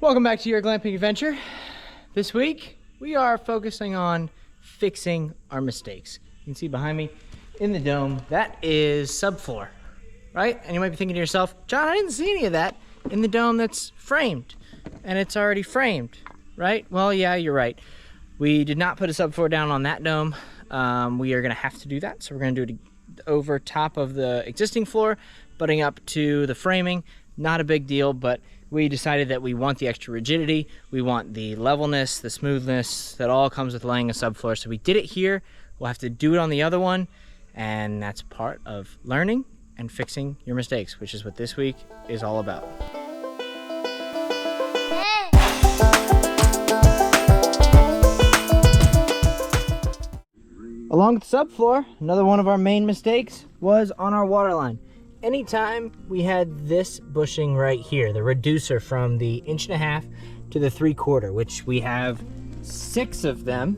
Welcome back to your glamping adventure. This week, we are focusing on fixing our mistakes. You can see behind me in the dome, that is subfloor, right? And you might be thinking to yourself, John, I didn't see any of that in the dome that's framed, and it's already framed, right? Well, yeah, you're right. We did not put a subfloor down on that dome. We are gonna have to do that. So we're gonna do it over top of the existing floor, butting up to the framing. Not a big deal, but we decided that we want the extra rigidity, we want the levelness, the smoothness that all comes with laying a subfloor. So we did it here. We'll have to do it on the other one, and that's part of learning and fixing your mistakes, which is what this week is all about. Along with the subfloor, another one of our main mistakes was on our water line. Anytime we had this bushing right here, the reducer from the 1.5 inch to the 3/4, which we have 6 of them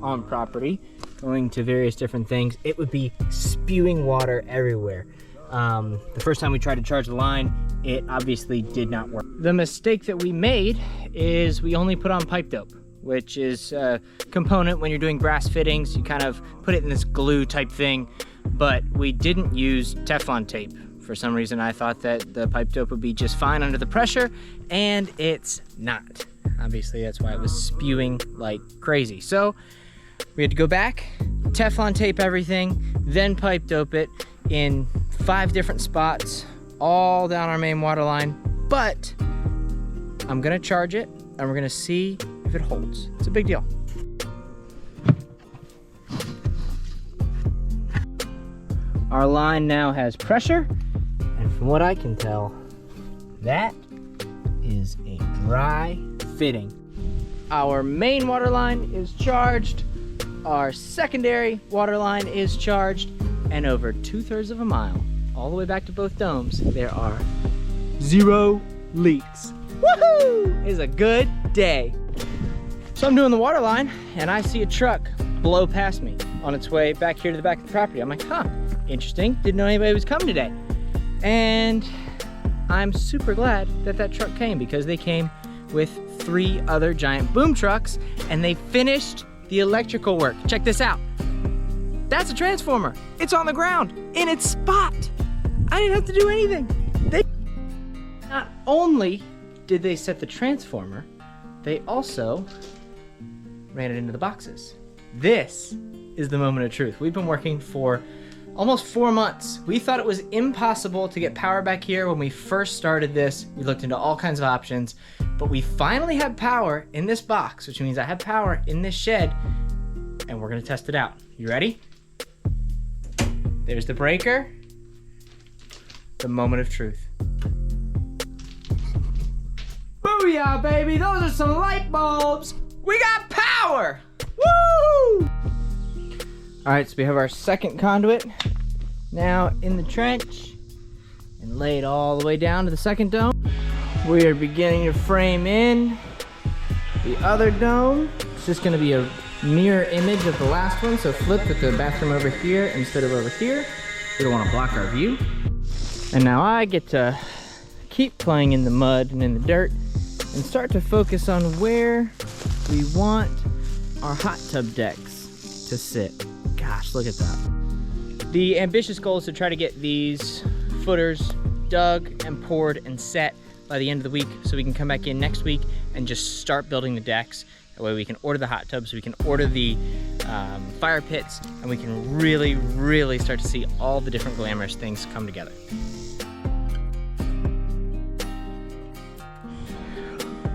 on property, going to various different things, it would be spewing water everywhere. The first time we tried to charge the line, it obviously did not work. The mistake that we made is we only put on pipe dope, which is a component when you're doing brass fittings. You kind of put it in this glue type thing, but we didn't use Teflon tape. For some reason, I thought that the pipe dope would be just fine under the pressure, and it's not. Obviously, that's why it was spewing like crazy. So we had to go back, Teflon tape everything, then pipe dope it in 5 different spots, all down our main water line. But I'm gonna charge it, and we're gonna see if it holds. It's a big deal. Our line now has pressure, and from what I can tell, that is a dry fitting. Our main water line is charged, our secondary water line is charged, and over 2/3 of a mile, all the way back to both domes, there are 0 leaks. Woohoo! It is a good day. So I'm doing the water line, and I see a truck blow past me on its way back here to the back of the property. I'm like, huh, interesting. Didn't know anybody was coming today. And I'm super glad that that truck came, because they came with 3 other giant boom trucks, and they finished the electrical work. Check this out. That's a transformer. It's on the ground in its spot. I didn't have to do anything. Not only did they set the transformer, they also ran it into the boxes. This is the moment of truth. We've been working for almost 4 months. We thought it was impossible to get power back here when we first started this. We looked into all kinds of options, but we finally have power in this box, which means I have power in this shed, and we're gonna test it out. You ready? There's the breaker. The moment of truth. Booyah, baby! Those are some light bulbs! We got power! Woo! All right, so we have our second conduit now in the trench and laid all the way down to the second dome. We are beginning to frame in the other dome. It's just gonna be a mirror image of the last one, so flip with the bathroom over here instead of over here. We don't wanna block our view. And now I get to keep playing in the mud and in the dirt and start to focus on where we want our hot tub decks to sit. Gosh, look at that. The ambitious goal is to try to get these footers dug and poured and set by the end of the week, so we can come back in next week and just start building the decks. That way we can order the hot tubs, we can order the fire pits, and we can really, really start to see all the different glamorous things come together.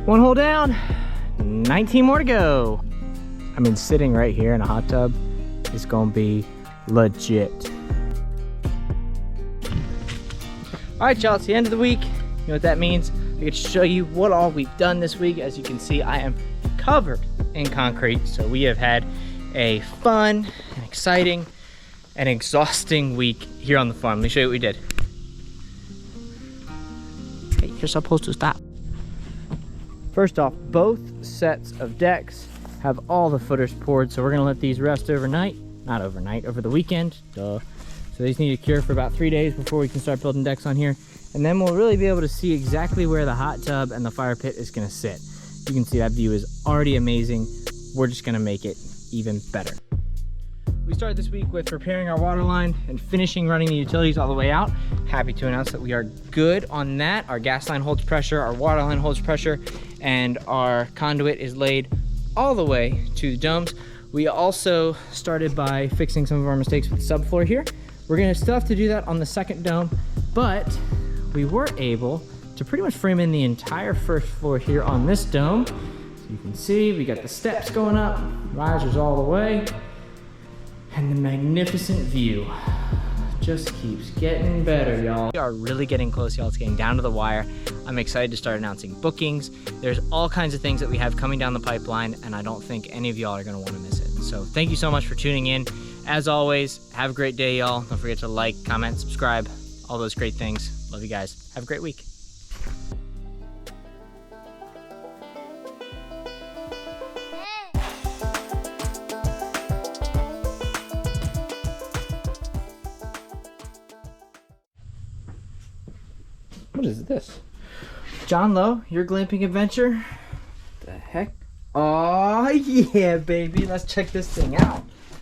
One hole down, 19 more to go. I mean, sitting right here in a hot tub is gonna be legit. All right, y'all, it's the end of the week. You know what that means? I get to show you what all we've done this week. As you can see, I am covered in concrete. So we have had a fun and exciting and exhausting week here on the farm. Let me show you what we did. Hey, you're supposed to stop. First off, both sets of decks have all the footers poured, so we're gonna let these rest overnight. Not overnight, over the weekend, duh. So these need to cure for about 3 days before we can start building decks on here. and then we'll really be able to see exactly where the hot tub and the fire pit is gonna sit. You can see that view is already amazing. We're just gonna make it even better. We started this week with preparing our water line and finishing running the utilities all the way out. Happy to announce that we are good on that. Our gas line holds pressure, our water line holds pressure, and our conduit is laid all the way to the domes. We also started by fixing some of our mistakes with the subfloor here. We're gonna still have to do that on the second dome, but we were able to pretty much frame in the entire first floor here on this dome. So you can see we got the steps going up, risers all the way, and the magnificent view just keeps getting better, y'all. We are really getting close, y'all. It's getting down to the wire. I'm excited to start announcing bookings. There's all kinds of things that we have coming down the pipeline, and I don't think any of y'all are gonna wanna miss it. So thank you so much for tuning in. As always, have a great day, y'all. Don't forget to like, comment, subscribe, all those great things. Love you guys. Have a great week. What is this? John Lowe, your glamping adventure? The heck? Oh yeah, baby. Let's check this thing out.